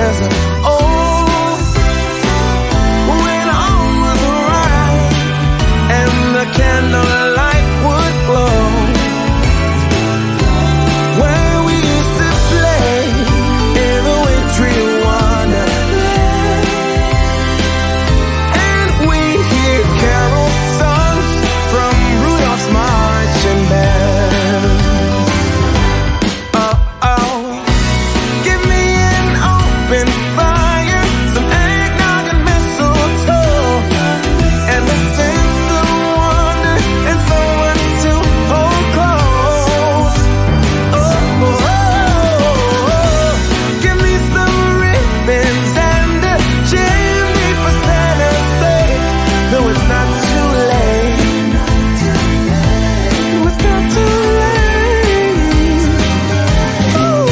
says, oh, when all was right and the candlelight would glow, where we used to play in the wintry wonderland, and we hear carols sung from Rudolph's marching band. Oh, oh, give me an open fire, some eggnog and mistletoe, and the sense of wonder and someone to hold close. Oh, oh, oh, give me some ribbons and a chimney for Santa's sake, though it's not too late. It's not too late. Ooh,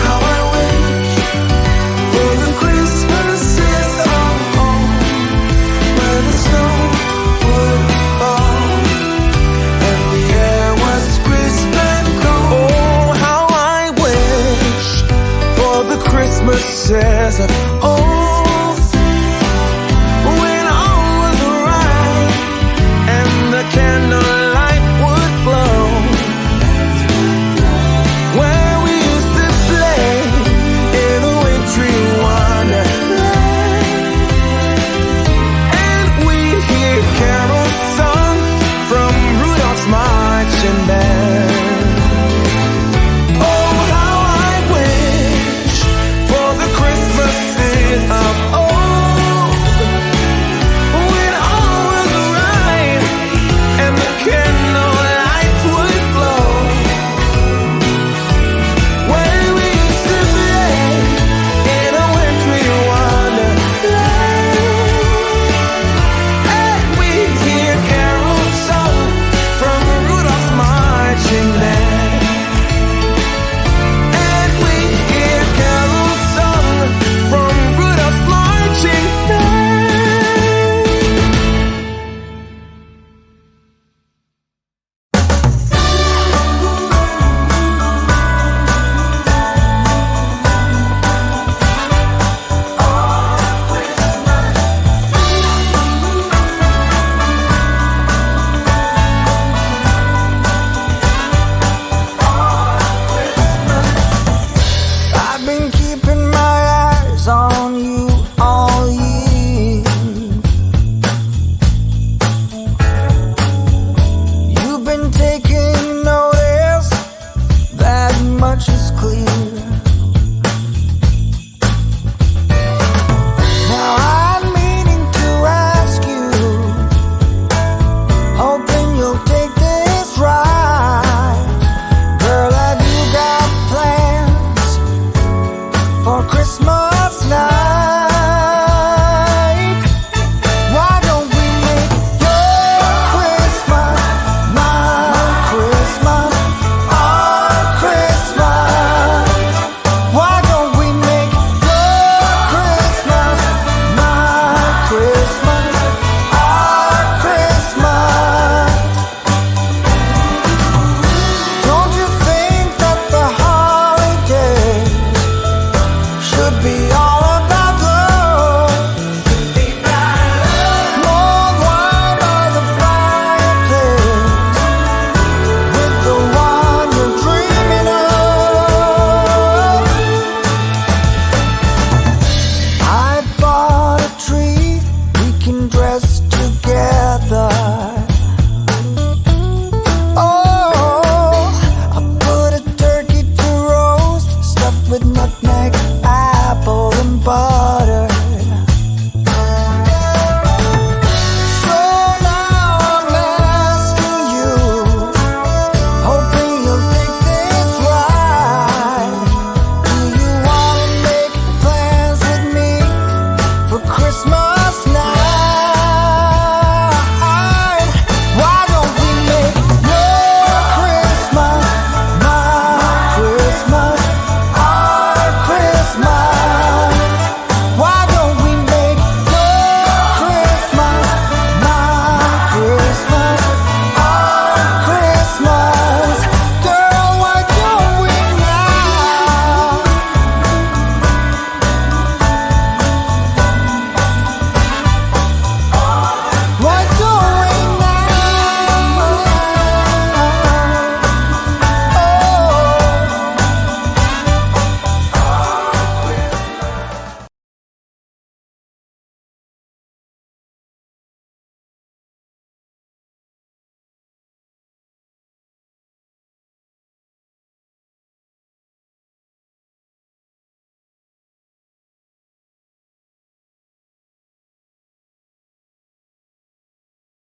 how I wish for the Christmases of old, where the snow would fall and the air was crisp and cold. Oh, how I wish for the Christmases of old, when all was right and the candlelight would glow, where we used to play in a wintry wonderland, and we hear carols sung from Rudolph's marching band. Oh, how I wish for the Christmases of old, when all was right and the candlelights would glow, where we used to play in a wintry wonderland, and we hear carols sung from Rudolph's marching band, and we hear carols sung from Rudolph's marching band. I've been keeping my eyes on you all year. You've been taking notice, that much is clear. Now I'm meaning to ask you, hoping you'll take this right. Girl, have you got plans for Christmas night? Why don't we make your Christmas my Christmas, our Christmas? Why don't we make your Christmas my Christmas, our Christmas? Don't you think that the holidays should be all about love? More wine by the fireplace with the one you're dreaming of. I bought a tree, we can dress together. Oh, I put a turkey to roast, stuffed with nutmeg